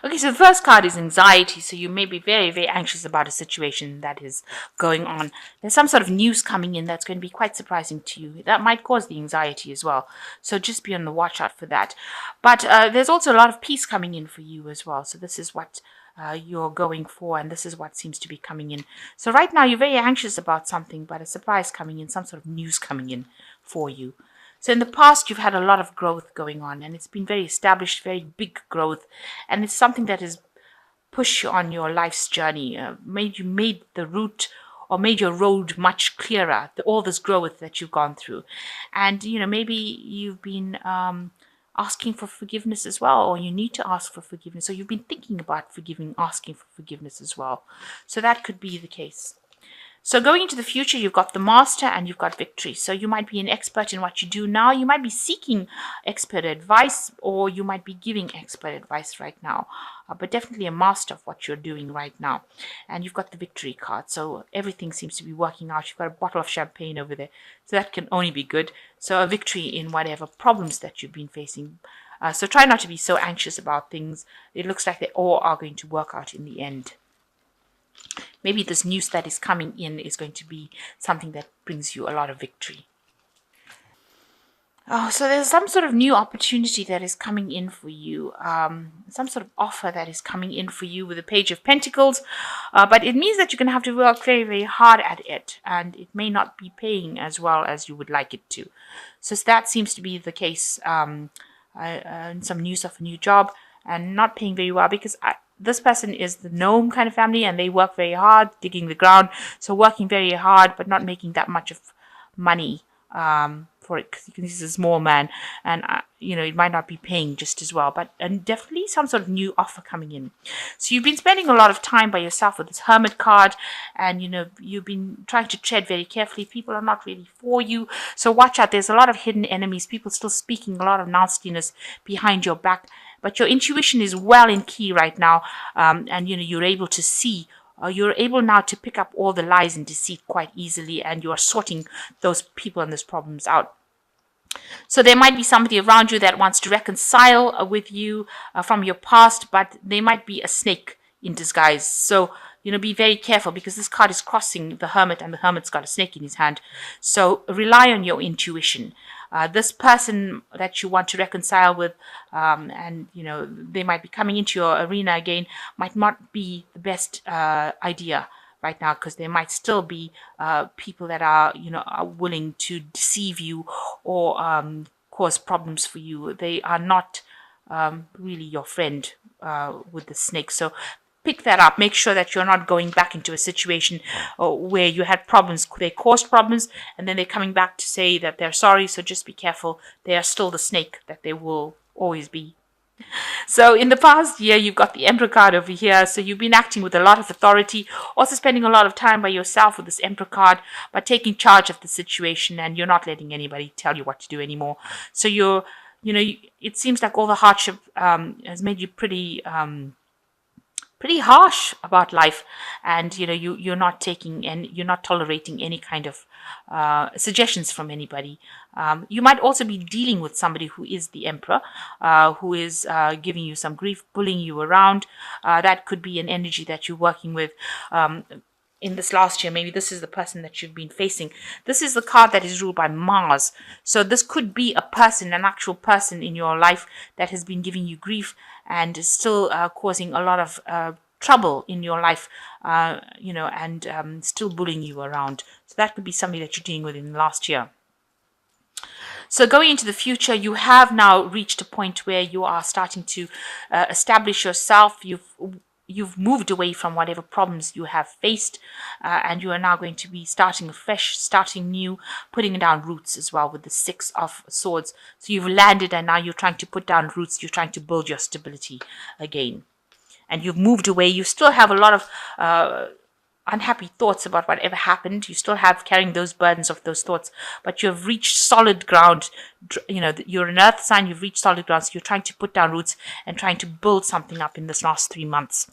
Okay, so the first card is anxiety. So you may be very, very anxious about a situation that is going on. There's some sort of news coming in that's going to be quite surprising to you. That might cause the anxiety as well. So just be on the watch out for that. But there's also a lot of peace coming in for you as well. So this is what you're going for, and this is what seems to be coming in. So right now you're very anxious about something, but a surprise coming in, some sort of news coming in for you. So in the past, you've had a lot of growth going on, and it's been very established, very big growth, and it's something that has pushed you on your life's journey, made the route or made your road much clearer. All this growth that you've gone through, and maybe you've been asking for forgiveness as well, or you need to ask for forgiveness, so you've been thinking about asking for forgiveness as well. So that could be the case. So going into the future, you've got the master and you've got victory. So you might be an expert in what you do now. You might be seeking expert advice, or you might be giving expert advice right now. But definitely a master of what you're doing right now. And you've got the victory card. So everything seems to be working out. You've got a bottle of champagne over there. So that can only be good. So a victory in whatever problems that you've been facing. So try not to be so anxious about things. It looks like they all are going to work out in the end. Maybe this news that is coming in is going to be something that brings you a lot of victory. Oh, so there's some sort of new opportunity that is coming in for you, some sort of offer that is coming in for you with the Page of Pentacles, but it means that you're going to have to work very, very hard at it, and it may not be paying as well as you would like it to. So that seems to be the case in some news of a new job, and not paying very well, because this person is the gnome kind of family, and they work very hard, digging the ground. So working very hard, but not making that much of money for it, because he's a small man, and it might not be paying just as well. But and definitely some sort of new offer coming in. So you've been spending a lot of time by yourself with this Hermit card, and you've been trying to tread very carefully. People are not really for you, so watch out. There's a lot of hidden enemies. People still speaking a lot of nastiness behind your back. But your intuition is well in key right now, and you're able to see. You're able now to pick up all the lies and deceit quite easily, and you are sorting those people and those problems out. So there might be somebody around you that wants to reconcile with you from your past, but they might be a snake in disguise. So be very careful, because this card is crossing the Hermit, and the Hermit's got a snake in his hand. So rely on your intuition. This person that you want to reconcile with, and they might be coming into your arena again, might not be the best idea right now, because there might still be people that are willing to deceive you or cause problems for you. They are not really your friend with the snake. So pick that up. Make sure that you're not going back into a situation where you had problems. They caused problems, and then they're coming back to say that they're sorry. So just be careful. They are still the snake that they will always be. So in the past year, you've got the Emperor card over here. So you've been acting with a lot of authority, also spending a lot of time by yourself with this Emperor card, but taking charge of the situation, and you're not letting anybody tell you what to do anymore. So it seems like all the hardship has made you pretty harsh about life, and you're not taking and you're not tolerating any kind of suggestions from anybody. You might also be dealing with somebody who is the Emperor, who is giving you some grief, pulling you around. That could be an energy that you're working with in this last year. Maybe this is the person that you've been facing. This is the card that is ruled by Mars. So this could be a person, an actual person in your life that has been giving you grief and is still causing a lot of trouble in your life, and still bullying you around. So that could be something that you're dealing with in the last year. So going into the future, you have now reached a point where you are starting to establish yourself. You've moved away from whatever problems you have faced, and you are now going to be starting afresh, starting new, putting down roots as well with the Six of Swords. So you've landed, and now you're trying to put down roots. You're trying to build your stability again. And you've moved away. You still have a lot of unhappy thoughts about whatever happened. You still have carrying those burdens of those thoughts, but you have reached solid ground. You're an earth sign, you've reached solid ground, so you're trying to put down roots and trying to build something up in this last 3 months.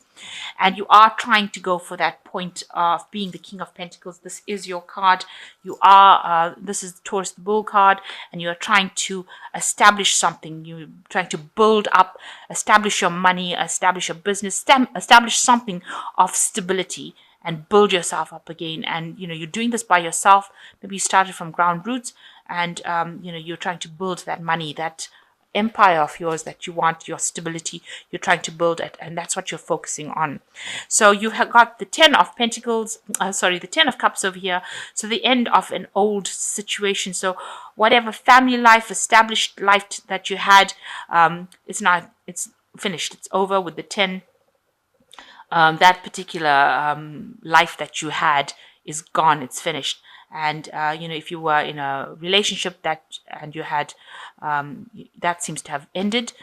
And you are trying to go for that point of being the King of Pentacles. This is your card. This is the Taurus the Bull card, and you are trying to establish something. You're trying to build up, establish your money, establish a business, establish something of stability, and build yourself up again. And you're doing this by yourself. Maybe you started from ground roots, and you're trying to build that money, that empire of yours that you want, your stability. You're trying to build it, and that's what you're focusing on. So you have got the 10 of Pentacles, the 10 of Cups over here. So the end of an old situation. So whatever family life, established life that you had, it's finished. It's over with the 10. That particular life that you had is gone. It's finished. And if you were in a relationship and you had that seems to have ended.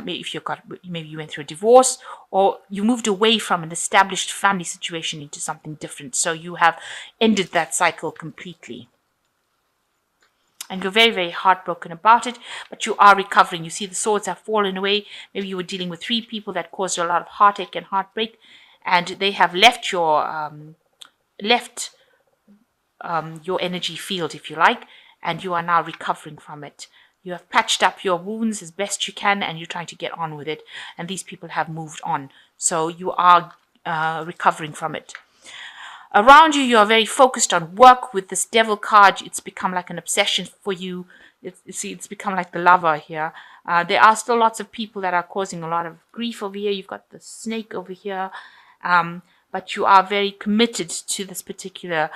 Maybe you went through a divorce, or you moved away from an established family situation into something different. So you have ended that cycle completely. And you're very, very heartbroken about it, but you are recovering. You see the swords have fallen away. Maybe you were dealing with 3 people that caused you a lot of heartache and heartbreak, and they have left your energy field, if you like, and you are now recovering from it. You have patched up your wounds as best you can, and you're trying to get on with it. And these people have moved on, so you are recovering from it. Around you, you are very focused on work. With this Devil card, it's become like an obsession for you. It's become like the lover here. There are still lots of people that are causing a lot of grief over here. You've got the Snake over here. But you are very committed to this particular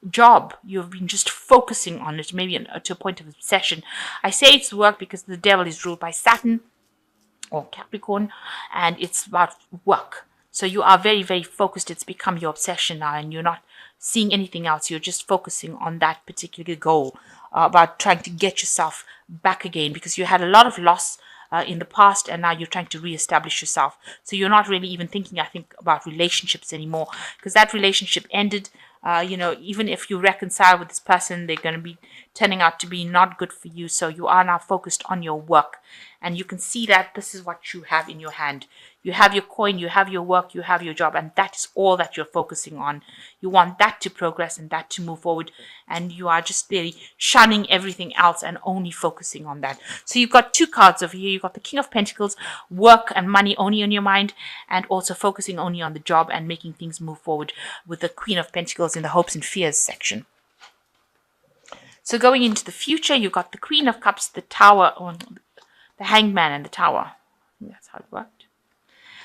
job. You've been just focusing on it, maybe to a point of obsession. I say it's work because the Devil is ruled by Saturn or Capricorn, and it's about work. So you are very, very focused. It's become your obsession now, and you're not seeing anything else. You're just focusing on that particular goal, about trying to get yourself back again, because you had a lot of loss in the past, and now you're trying to reestablish yourself. So you're not really even thinking, I think, about relationships anymore, because that relationship ended. Even if you reconcile with this person, they're going to be turning out to be not good for you. So you are now focused on your work, and you can see that this is what you have in your hand. You have your coin, you have your work, you have your job, and that is all that you're focusing on. You want that to progress and that to move forward, and you are just really shunning everything else and only focusing on that. So you've got 2 cards over here. You've got the King of Pentacles, work and money only on your mind, and also focusing only on the job and making things move forward, with the Queen of Pentacles in the hopes and fears section. So going into the future, you've got the Queen of Cups, the Tower, or the Hangman, and the Tower. I think that's how it worked.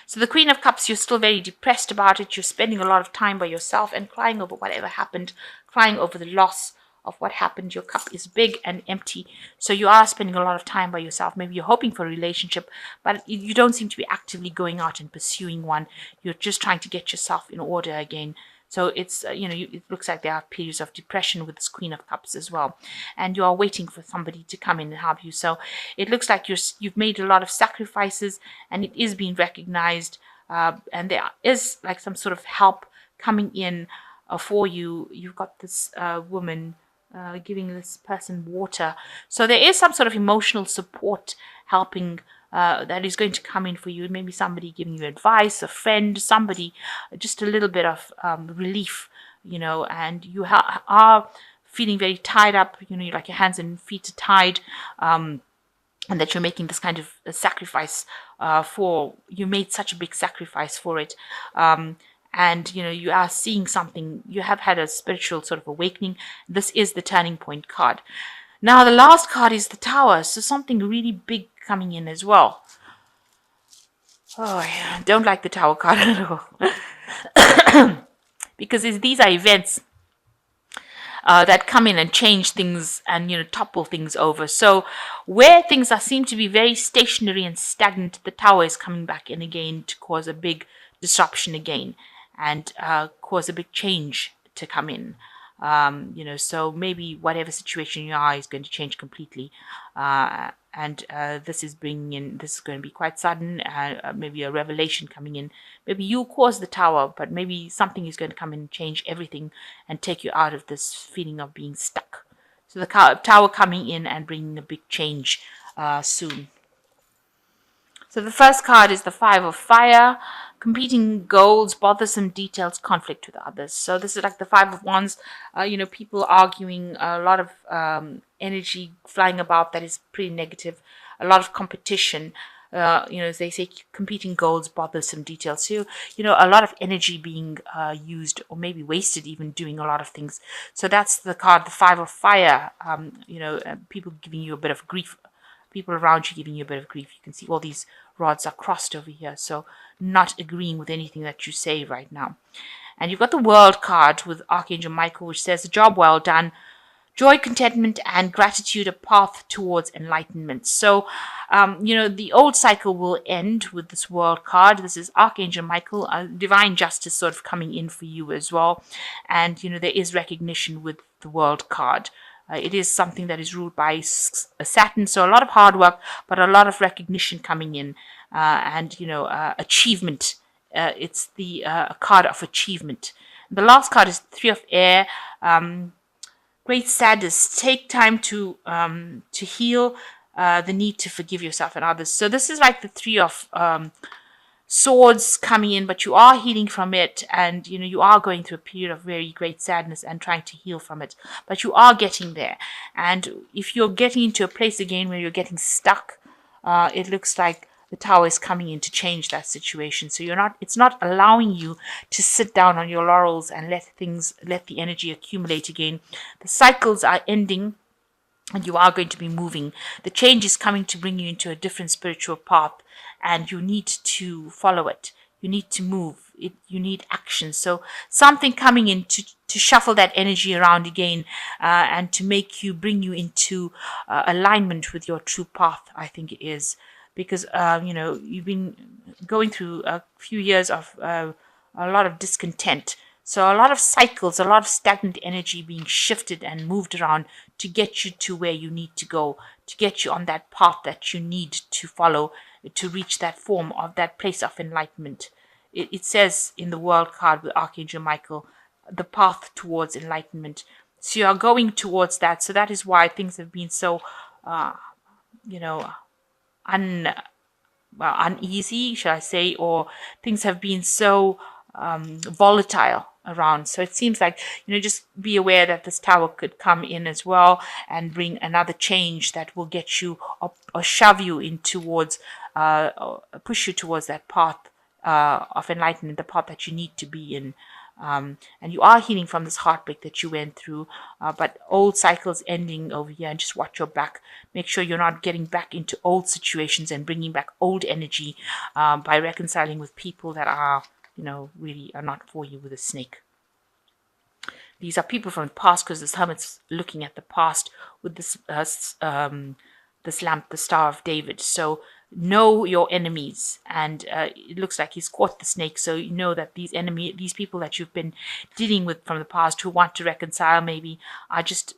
So the Queen of Cups, you're still very depressed about it. You're spending a lot of time by yourself and crying over whatever happened, crying over the loss of what happened. Your cup is big and empty, so you are spending a lot of time by yourself. Maybe you're hoping for a relationship, but you don't seem to be actively going out and pursuing one. You're just trying to get yourself in order again. So it's, it looks like there are periods of depression with this Queen of Cups as well. And you are waiting for somebody to come in and help you. So it looks like you've made a lot of sacrifices, and it is being recognized. And there is like some sort of help coming in for you. You've got this woman giving this person water. So there is some sort of emotional support helping that is going to come in for you. Maybe somebody giving you advice, a friend, somebody, just a little bit of relief, and you are feeling very tied up, like your hands and feet are tied, and that you're making this kind of sacrifice you made such a big sacrifice for it. And you are seeing something. You have had a spiritual sort of awakening. This is the turning point card. Now the last card is the Tower, so something really big coming in as well. Oh, yeah, don't like the Tower card at all. Because these are events that come in and change things and, topple things over. So where things seem to be very stationary and stagnant, the Tower is coming back in again to cause a big disruption again, and cause a big change to come in. So maybe whatever situation you are is going to change completely. And this is bringing in, this is going to be quite sudden, maybe a revelation coming in. Maybe you cause the tower, but maybe something is going to come in and change everything and take you out of this feeling of being stuck. So the tower coming in and bringing a big change soon. So the first card is the Five of Fire. Competing goals, bothersome details, conflict with others. So this is like the Five of Wands. People arguing, a lot of energy flying about that is pretty negative. A lot of competition. As they say, competing goals, bothersome details. So, a lot of energy being used or maybe wasted even doing a lot of things. So that's the card, the Five of Fire. People giving you a bit of grief, people around you giving you a bit of grief. You can see all these rods are crossed over here, so not agreeing with anything that you say right now. And you've got the World card with Archangel Michael, which says, "A job well done. Joy, contentment, and gratitude, a path towards enlightenment." So, the old cycle will end with this World card. This is Archangel Michael, divine justice sort of coming in for you as well. And, there is recognition with the World card. It is something that is ruled by Saturn, so a lot of hard work, but a lot of recognition coming in, and achievement. It's the card of achievement. The last card is Three of Air. Great sadness. Take time to heal. The need to forgive yourself and others. So this is like the Three of Swords coming in, but you are healing from it, and you are going through a period of very great sadness and trying to heal from it, but you are getting there. And if you're getting into a place again where you're getting stuck, it looks like the tower is coming in to change that situation. So it's not allowing you to sit down on your laurels and let the energy accumulate again. The cycles are ending, and you are going to be moving. The change is coming to bring you into a different spiritual path, and you need to follow it. You need to move. You need action. So something coming in to shuffle that energy around again, and to bring you into alignment with your true path, I think it is. Because, you've been going through a few years of a lot of discontent. So a lot of cycles, a lot of stagnant energy being shifted and moved around to get you to where you need to go, to get you on that path that you need to follow to reach that form of that place of enlightenment. It says in the World card with Archangel Michael, the path towards enlightenment. So you are going towards that. So that is why things have been so, uneasy, shall I say, or things have been so volatile around. So it seems like, just be aware that this tower could come in as well and bring another change that will get you or shove you in towards, or push you towards that path of enlightenment, the path that you need to be in. And you are healing from this heartbreak that you went through, but old cycles ending over here, and just watch your back. Make sure you're not getting back into old situations and bringing back old energy by reconciling with people that are, really are not for you with a snake. These are people from the past, because this hermit's looking at the past with this this lamp, the Star of David. So know your enemies, and it looks like he's caught the snake. So you know that these people that you've been dealing with from the past who want to reconcile maybe are just,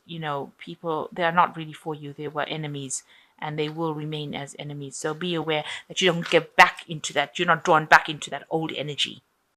people, they are not really for you. They were enemies, and they will remain as enemies. So be aware that you don't get back into that. You're not drawn back into that old energy.